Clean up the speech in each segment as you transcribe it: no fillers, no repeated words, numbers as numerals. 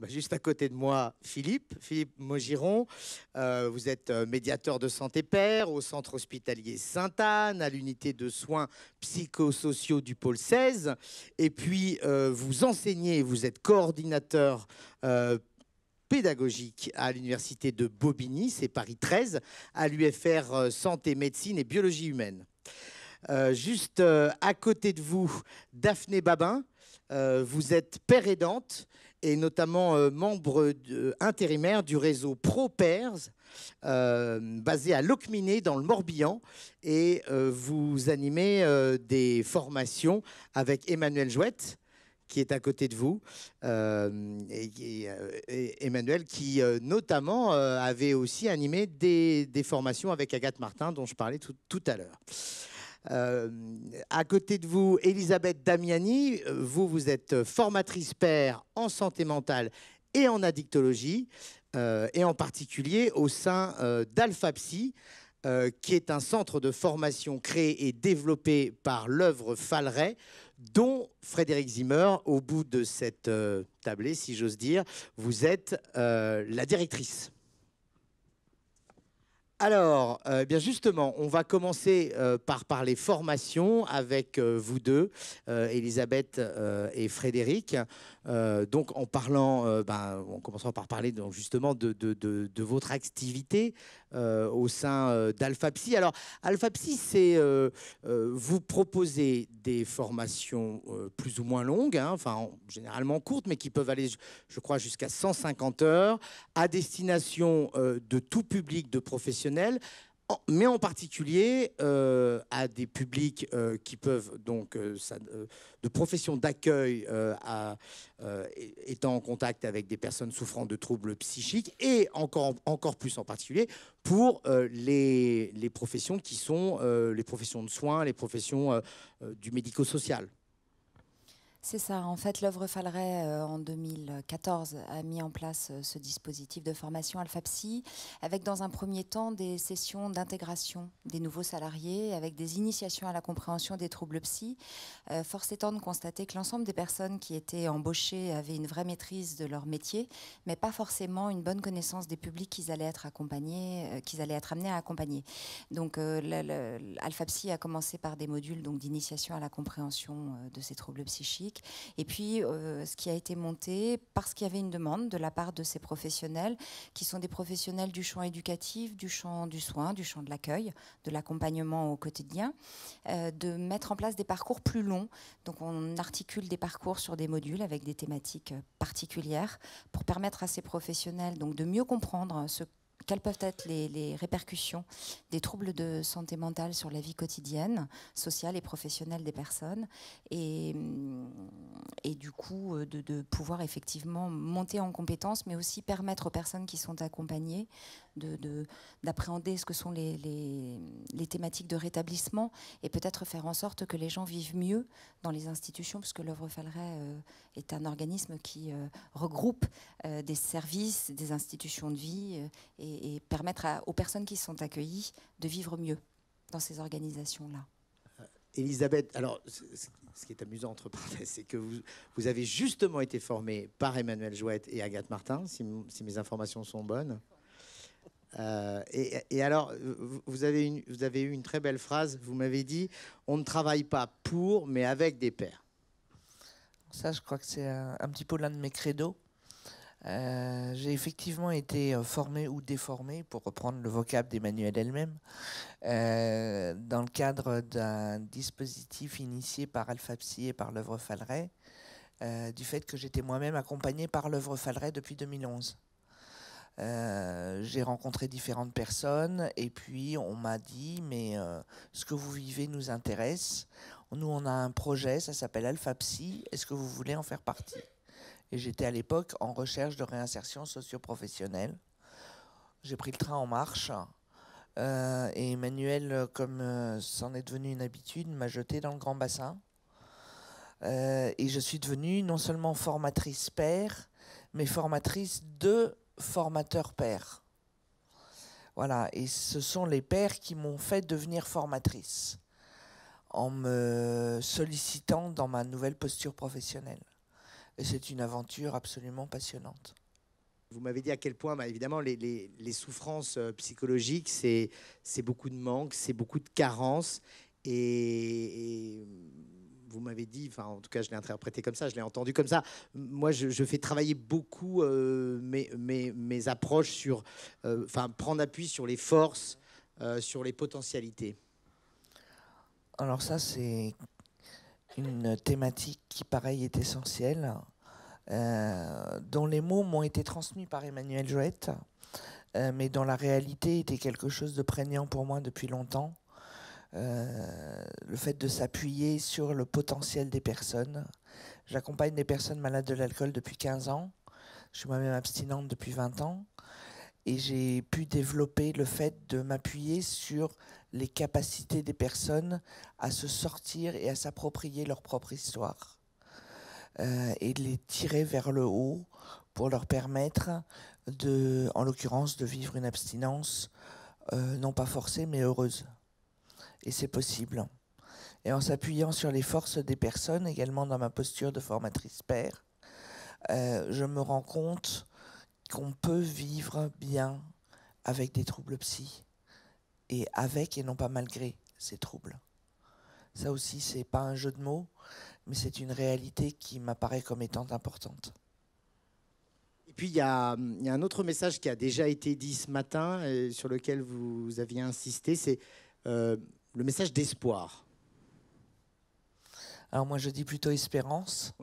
Juste à côté de moi, Philippe Maugiron. Vous êtes médiateur de santé pair au centre hospitalier Sainte-Anne, à l'unité de soins psychosociaux du pôle 16. Et puis, vous enseignez, vous êtes coordinateur pédagogique à l'université de Bobigny, c'est Paris 13, à l'UFR Santé, Médecine et Biologie humaine. Juste à côté de vous, Daphné Babin. Vous êtes père aidante et notamment membre intérimaire du réseau ProPairs, basé à Locminé dans le Morbihan. Et vous animez des formations avec Emmanuel Jouette, qui est à côté de vous. Emmanuel, qui notamment avait aussi animé des formations avec Agathe Martin, dont je parlais tout à l'heure. À côté de vous, Elisabeth Damiani, vous êtes formatrice pair en santé mentale et en addictologie, et en particulier au sein d'Alphapsy, qui est un centre de formation créé et développé par l'œuvre Falleret, dont Frédéric Zimmer, au bout de cette tablée, si j'ose dire, vous êtes la directrice. Alors, bien justement, on va commencer par parler formation avec vous deux, Elisabeth et Frédéric. Donc, en parlant, on commencera par parler donc, justement de votre activité au sein d'Alphapsy. Alors, Alphapsy, c'est vous proposez des formations plus ou moins longues, hein, enfin généralement courtes, mais qui peuvent aller, je crois, jusqu'à 150 heures, à destination de tout public de professionnels, mais en particulier à des publics qui peuvent donc de professions d'accueil étant en contact avec des personnes souffrant de troubles psychiques, et encore plus en particulier pour les professions qui sont les professions de soins, les professions du médico-social. C'est ça. En fait, l'œuvre Falleret, en 2014, a mis en place ce dispositif de formation Alphapsy, avec dans un premier temps des sessions d'intégration des nouveaux salariés, avec des initiations à la compréhension des troubles psy. Force étant de constater que l'ensemble des personnes qui étaient embauchées avaient une vraie maîtrise de leur métier, mais pas forcément une bonne connaissance des publics qu'ils allaient être accompagnés, qu'ils allaient être amenés à accompagner. Donc, Alphapsy a commencé par des modules donc d'initiation à la compréhension de ces troubles psychiques. Et puis, ce qui a été monté, parce qu'il y avait une demande de la part de ces professionnels, qui sont des professionnels du champ éducatif, du champ du soin, du champ de l'accueil, de l'accompagnement au quotidien, de mettre en place des parcours plus longs. Donc, on articule des parcours sur des modules avec des thématiques particulières pour permettre à ces professionnels donc, de mieux comprendre quelles peuvent être les répercussions des troubles de santé mentale sur la vie quotidienne, sociale et professionnelle des personnes, et du coup de pouvoir effectivement monter en compétences, mais aussi permettre aux personnes qui sont accompagnées d'appréhender ce que sont les thématiques de rétablissement, et peut-être faire en sorte que les gens vivent mieux dans les institutions, puisque l'œuvre Falleret est un organisme qui regroupe des services, des institutions de vie, et permettre aux personnes qui sont accueillies de vivre mieux dans ces organisations-là. Elisabeth, alors ce qui est amusant entre parenthèses, c'est que vous avez justement été formée par Emmanuel Jouette et Agathe Martin, si mes informations sont bonnes. Et alors, vous avez eu une très belle phrase, vous m'avez dit « On ne travaille pas pour, mais avec des pairs ». Ça, je crois que c'est un petit peu l'un de mes credos. J'ai effectivement été formé ou déformé, pour reprendre le vocable d'Emmanuel elle-même, dans le cadre d'un dispositif initié par Alphapsy et par l'œuvre Falleret, du fait que j'étais moi-même accompagné par l'œuvre Falleret depuis 2011. J'ai rencontré différentes personnes et puis on m'a dit mais ce que vous vivez nous intéresse. Nous on a un projet, ça s'appelle Alphapsy, est-ce que vous voulez en faire partie? Et j'étais à l'époque en recherche de réinsertion socio-professionnelle. J'ai pris le train en marche et Emmanuel, comme c'en est devenu une habitude, m'a jeté dans le grand bassin. Et je suis devenue non seulement formatrice pair, mais formatrice de formateurs pairs. Voilà, et ce sont les pairs qui m'ont fait devenir formatrice en me sollicitant dans ma nouvelle posture professionnelle. Et c'est une aventure absolument passionnante. Vous m'avez dit à quel point, évidemment, les souffrances psychologiques, c'est beaucoup de manque, c'est beaucoup de carences. Et vous m'avez dit, enfin, en tout cas, je l'ai interprété comme ça, je l'ai entendu comme ça. Moi, je fais travailler beaucoup mes approches sur, prendre appui sur les forces, sur les potentialités. Alors ça, c'est une thématique qui, pareil, est essentielle. Dont les mots m'ont été transmis par Emmanuel Joette, mais dont la réalité était quelque chose de prégnant pour moi depuis longtemps. Le fait de s'appuyer sur le potentiel des personnes. J'accompagne des personnes malades de l'alcool depuis 15 ans. Je suis moi-même abstinente depuis 20 ans. Et j'ai pu développer le fait de m'appuyer sur les capacités des personnes à se sortir et à s'approprier leur propre histoire. Et de les tirer vers le haut pour leur permettre, en l'occurrence, de vivre une abstinence non pas forcée, mais heureuse. Et c'est possible. Et en s'appuyant sur les forces des personnes, également dans ma posture de formatrice père, je me rends compte qu'on peut vivre bien avec des troubles psy, et avec et non pas malgré ces troubles. Ça aussi, c'est pas un jeu de mots, mais c'est une réalité qui m'apparaît comme étant importante. Et puis, il y a un autre message qui a déjà été dit ce matin, sur lequel vous aviez insisté, c'est le message d'espoir. Alors moi, je dis plutôt espérance.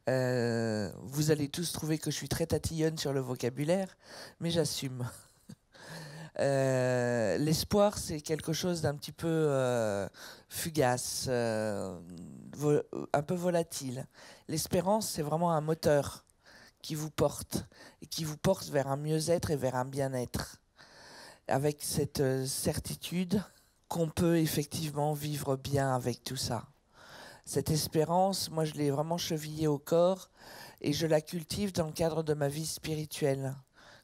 Vous allez tous trouver que je suis très tatillonne sur le vocabulaire, mais j'assume. L'espoir, c'est quelque chose d'un petit peu fugace, un peu volatile. L'espérance, c'est vraiment un moteur qui vous porte, et qui vous porte vers un mieux-être et vers un bien-être, avec cette certitude qu'on peut effectivement vivre bien avec tout ça. Cette espérance, moi, je l'ai vraiment chevillée au corps, et je la cultive dans le cadre de ma vie spirituelle,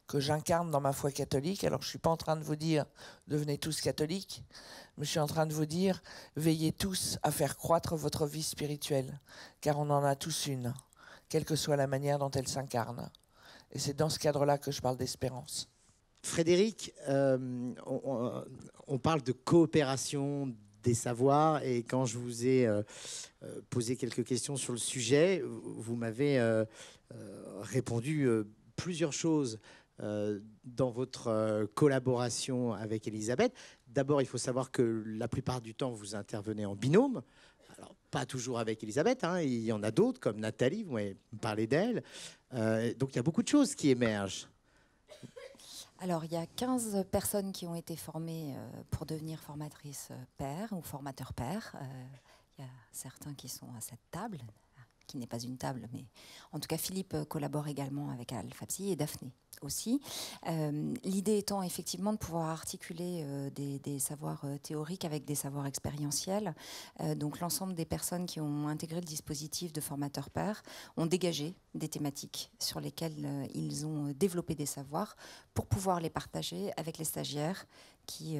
que j'incarne dans ma foi catholique. Alors je ne suis pas en train de vous dire devenez tous catholiques, mais je suis en train de vous dire veillez tous à faire croître votre vie spirituelle, car on en a tous une, quelle que soit la manière dont elle s'incarne. Et c'est dans ce cadre-là que je parle d'espérance. Frédéric, on parle de coopération des savoirs, et quand je vous ai posé quelques questions sur le sujet, vous m'avez répondu plusieurs choses dans votre collaboration avec Elisabeth. D'abord, il faut savoir que la plupart du temps, vous intervenez en binôme. Alors, pas toujours avec Elisabeth, hein, il y en a d'autres, comme Nathalie, vous m'avez parlé d'elle. Donc, il y a beaucoup de choses qui émergent. Alors, il y a 15 personnes qui ont été formées pour devenir formatrices pères ou formateurs pères. Il y a certains qui sont à cette table, qui n'est pas une table, mais en tout cas, Philippe collabore également avec Alphapsy et Daphné aussi. L'idée étant effectivement de pouvoir articuler des savoirs théoriques avec des savoirs expérientiels. Donc l'ensemble des personnes qui ont intégré le dispositif de formateur père ont dégagé des thématiques sur lesquelles ils ont développé des savoirs pour pouvoir les partager avec les stagiaires qui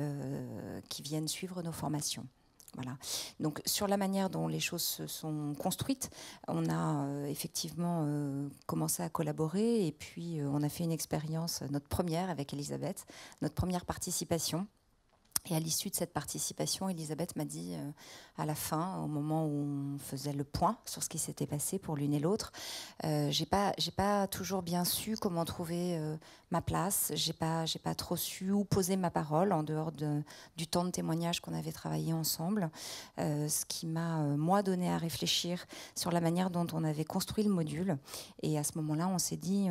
viennent suivre nos formations. Voilà. Donc, sur la manière dont les choses se sont construites, on a effectivement commencé à collaborer, et puis on a fait une expérience, notre première avec Elisabeth, notre première participation. Et à l'issue de cette participation, Elisabeth m'a dit à la fin, au moment où on faisait le point sur ce qui s'était passé pour l'une et l'autre, j'ai pas toujours bien su comment trouver ma place. J'ai pas trop su où poser ma parole en dehors du temps de témoignage qu'on avait travaillé ensemble. Ce qui m'a moi donné à réfléchir sur la manière dont on avait construit le module. Et à ce moment-là, on s'est dit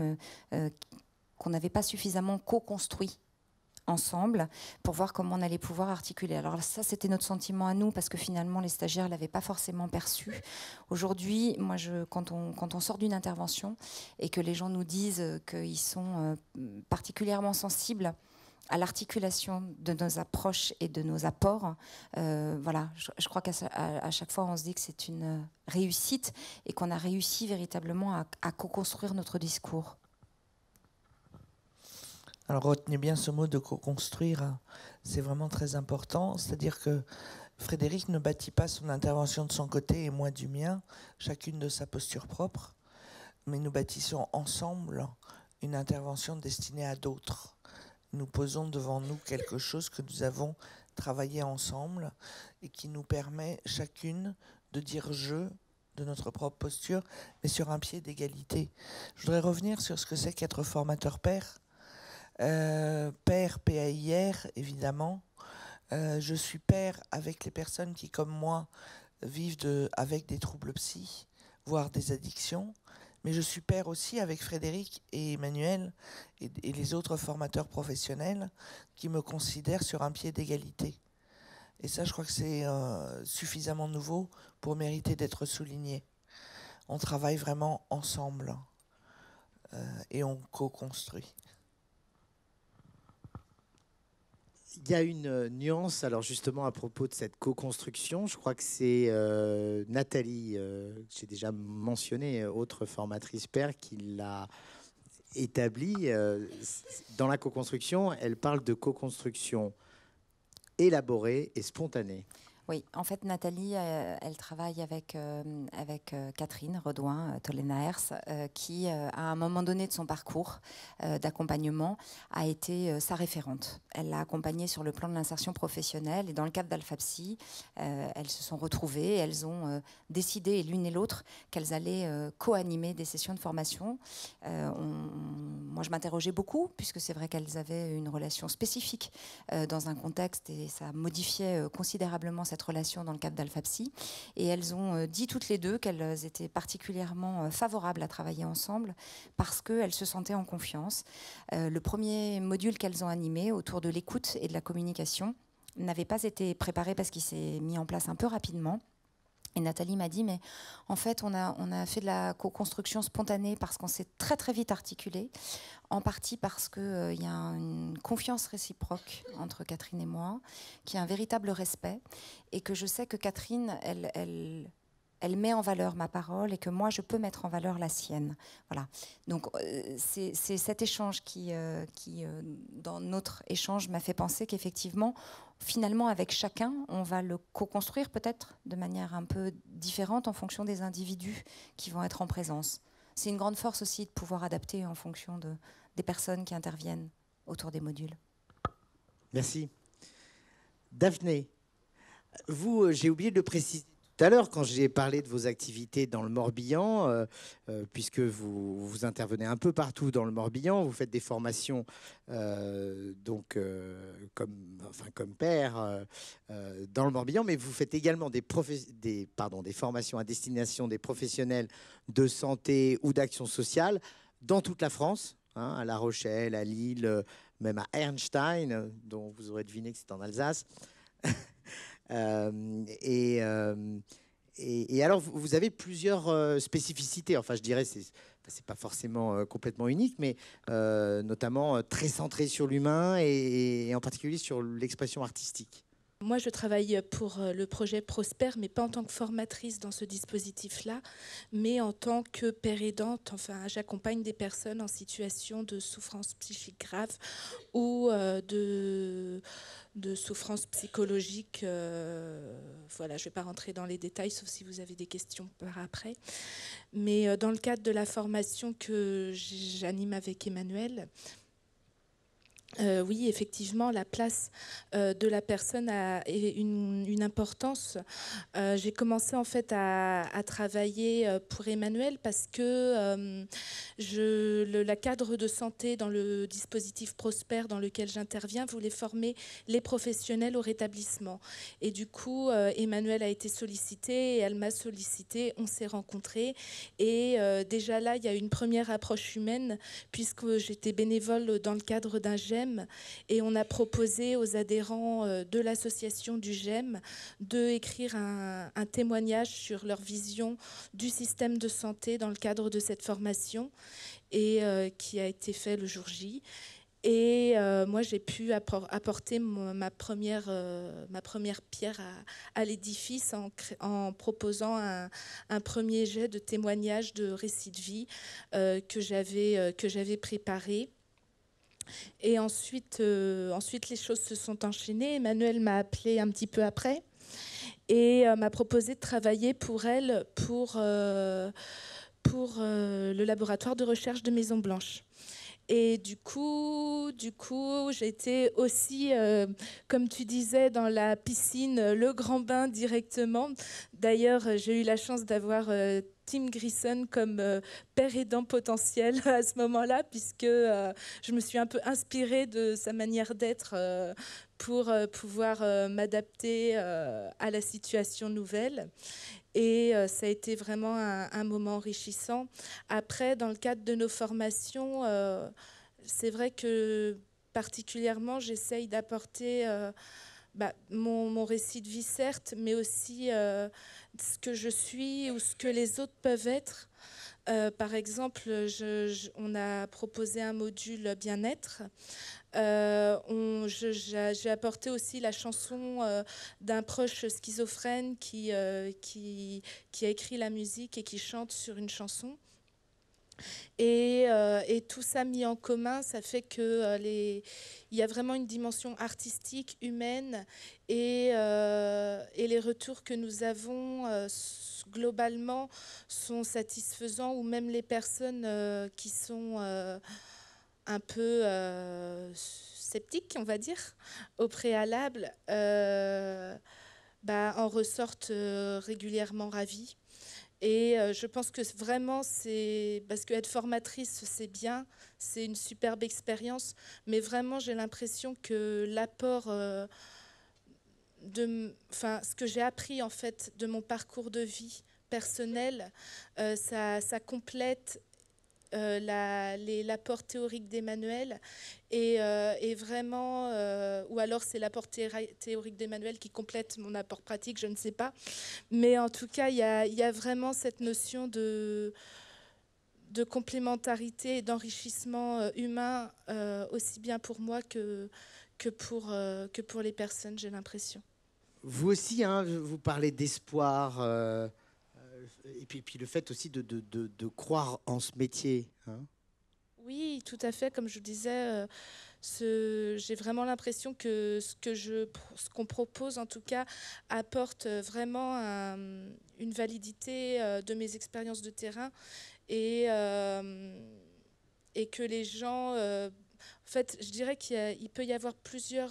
qu'on n'avait pas suffisamment co-construit ensemble pour voir comment on allait pouvoir articuler. Alors ça, c'était notre sentiment à nous, parce que finalement, les stagiaires ne l'avaient pas forcément perçu. Aujourd'hui, moi, quand on sort d'une intervention et que les gens nous disent qu'ils sont particulièrement sensibles à l'articulation de nos approches et de nos apports, voilà, je crois qu'à chaque fois, on se dit que c'est une réussite et qu'on a réussi véritablement à co-construire notre discours. Alors retenez bien ce mot de co-construire, c'est vraiment très important. C'est-à-dire que Frédéric ne bâtit pas son intervention de son côté et moi du mien, chacune de sa posture propre, mais nous bâtissons ensemble une intervention destinée à d'autres. Nous posons devant nous quelque chose que nous avons travaillé ensemble et qui nous permet chacune de dire « je » de notre propre posture, mais sur un pied d'égalité. Je voudrais revenir sur ce que c'est qu'être formateur pair. Pair, P-A-I-R, évidemment. Je suis pair avec les personnes qui, comme moi, vivent avec des troubles psy, voire des addictions. Mais je suis pair aussi avec Frédéric et Emmanuel et les autres formateurs professionnels qui me considèrent sur un pied d'égalité. Et ça, je crois que c'est suffisamment nouveau pour mériter d'être souligné. On travaille vraiment ensemble et on co-construit. Il y a une nuance, alors justement à propos de cette co-construction, je crois que c'est Nathalie, que j'ai déjà mentionné, autre formatrice pair, qui l'a établie. Dans la co-construction, elle parle de co-construction élaborée et spontanée. Oui, en fait, Nathalie, elle travaille avec Catherine Redouin Tolenaers, qui, à un moment donné de son parcours d'accompagnement, a été sa référente. Elle l'a accompagnée sur le plan de l'insertion professionnelle et dans le cadre d'Alphapsy, elles se sont retrouvées et elles ont décidé, l'une et l'autre, qu'elles allaient co-animer des sessions de formation. Moi, je m'interrogeais beaucoup, puisque c'est vrai qu'elles avaient une relation spécifique dans un contexte et ça modifiait considérablement cette relation dans le cadre d'Alphapsy. Et elles ont dit toutes les deux qu'elles étaient particulièrement favorables à travailler ensemble parce qu'elles se sentaient en confiance. Le premier module qu'elles ont animé autour de l'écoute et de la communication n'avait pas été préparé parce qu'il s'est mis en place un peu rapidement. Et Nathalie m'a dit, mais en fait, on a fait de la co-construction spontanée parce qu'on s'est très très vite articulé, en partie parce qu'il y a une confiance réciproque entre Catherine et moi, qui a un véritable respect, et que je sais que Catherine, elle met en valeur ma parole et que moi, je peux mettre en valeur la sienne. Voilà. Donc, c'est cet échange qui dans notre échange, m'a fait penser qu'effectivement, finalement, avec chacun, on va le co-construire peut-être de manière un peu différente en fonction des individus qui vont être en présence. C'est une grande force aussi de pouvoir adapter en fonction des personnes qui interviennent autour des modules. Merci. Daphné, vous, j'ai oublié de le préciser tout à l'heure quand j'ai parlé de vos activités dans le Morbihan, puisque vous intervenez un peu partout dans le Morbihan, vous faites des formations comme pair dans le Morbihan, mais vous faites également des formations à destination des professionnels de santé ou d'action sociale dans toute la France, hein, à La Rochelle, à Lille, même à Ernstein, dont vous aurez deviné que c'est en Alsace. Et alors, vous avez plusieurs spécificités. Enfin, je dirais, c'est pas forcément complètement unique, mais notamment très centré sur l'humain et en particulier sur l'expression artistique. Moi, je travaille pour le projet Prosper, mais pas en tant que formatrice dans ce dispositif-là, mais en tant que père aidante. Enfin, j'accompagne des personnes en situation de souffrance psychique grave ou de souffrance psychologique. Voilà, je ne vais pas rentrer dans les détails, sauf si vous avez des questions par après. Mais dans le cadre de la formation que j'anime avec Emmanuel, oui, effectivement, la place de la personne a une importance. J'ai commencé en fait à travailler pour Emmanuel parce que la cadre de santé dans le dispositif Prosper dans lequel j'interviens voulait former les professionnels au rétablissement. Et du coup, Emmanuel a été sollicitée et elle m'a sollicité. On s'est rencontrés et déjà là, il y a une première approche humaine puisque j'étais bénévole dans le cadre d'un GEM. Et on a proposé aux adhérents de l'association du GEM d'écrire un témoignage sur leur vision du système de santé dans le cadre de cette formation et qui a été fait le jour J. Et moi, j'ai pu apporter ma première pierre à l'édifice en proposant un premier jet de témoignage de récit de vie que j'avais préparé. Et ensuite, les choses se sont enchaînées. Emmanuel m'a appelé un petit peu après et m'a proposé de travailler pour elle pour le laboratoire de recherche de Maison Blanche. Et du coup j'ai été aussi, comme tu disais, dans la piscine, le grand bain directement. D'ailleurs, j'ai eu la chance d'avoir Tim Grissom comme père aidant potentiel à ce moment-là, puisque je me suis un peu inspirée de sa manière d'être pour pouvoir m'adapter à la situation nouvelle. Et ça a été vraiment un moment enrichissant. Après, dans le cadre de nos formations, c'est vrai que particulièrement, j'essaye d'apporter mon récit de vie, certes, mais aussi ce que je suis ou ce que les autres peuvent être. Par exemple, on a proposé un module bien-être. J'ai apporté aussi la chanson d'un proche schizophrène qui a écrit la musique et qui chante sur une chanson. Et tout ça mis en commun, ça fait que il y a vraiment une dimension artistique, humaine, et les retours que nous avons globalement sont satisfaisants, ou même les personnes qui sont un peu sceptiques, on va dire, au préalable, en ressortent régulièrement ravies. Et je pense que vraiment, c'est parce qu'être formatrice, c'est bien, c'est une superbe expérience, mais vraiment, j'ai l'impression que l'apport ce que j'ai appris en fait de mon parcours de vie personnel, ça complète l'apport théorique d'Emmanuel et vraiment, ou alors c'est l'apport théorique d'Emmanuel qui complète mon apport pratique, je ne sais pas. Mais en tout cas, il y a vraiment cette notion de complémentarité et d'enrichissement humain, aussi bien pour moi que pour les personnes, j'ai l'impression. Vous aussi, hein, vous parlez d'espoir, et puis le fait aussi de croire en ce métier. Hein. Oui, tout à fait. Comme je disais, j'ai vraiment l'impression que ce qu'on propose, en tout cas, apporte vraiment une validité de mes expériences de terrain et que les gens... en fait, je dirais qu'il peut y avoir plusieurs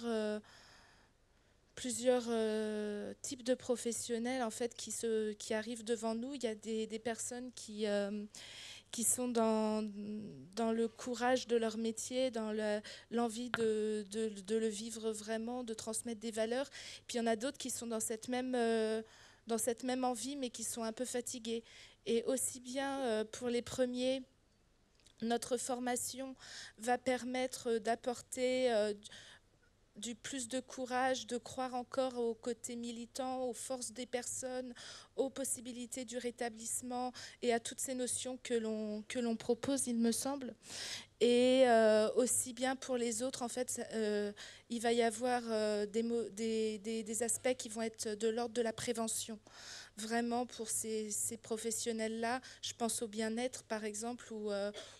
types de professionnels en fait, qui arrivent devant nous. Il y a des personnes qui sont dans le courage de leur métier, dans l'envie de le vivre vraiment, de transmettre des valeurs. Puis il y en a d'autres qui sont dans cette même envie, mais qui sont un peu fatigués. Et aussi bien pour les premiers, notre formation va permettre d'apporter du plus de courage, de croire encore au côté militant, aux forces des personnes, aux possibilités du rétablissement et à toutes ces notions que l'on propose, il me semble. Et aussi bien pour les autres, en fait, il va y avoir des aspects qui vont être de l'ordre de la prévention. Vraiment, pour ces professionnels-là, je pense au bien-être, par exemple, où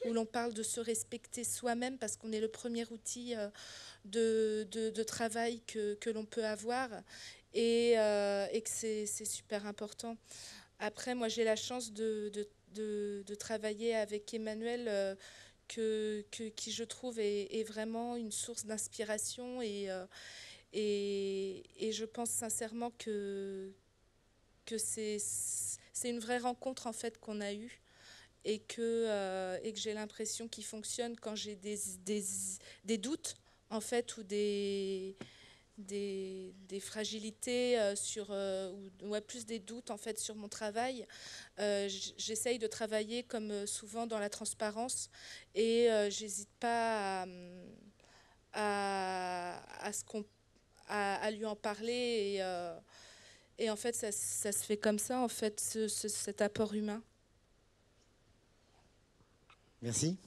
l'on parle de se respecter soi-même, parce qu'on est le premier outil de travail que l'on peut avoir, et que c'est super important. Après, moi, j'ai la chance de travailler avec Emmanuel, qui je trouve est vraiment une source d'inspiration, et je pense sincèrement que c'est une vraie rencontre en fait qu'on a eue, et que j'ai l'impression qu'il fonctionne quand j'ai des doutes en fait, ou des fragilités ou plus des doutes en fait sur mon travail. J'essaye de travailler comme souvent dans la transparence, et j'hésite pas à lui en parler, et en fait ça se fait comme ça en fait, cet apport humain. Merci.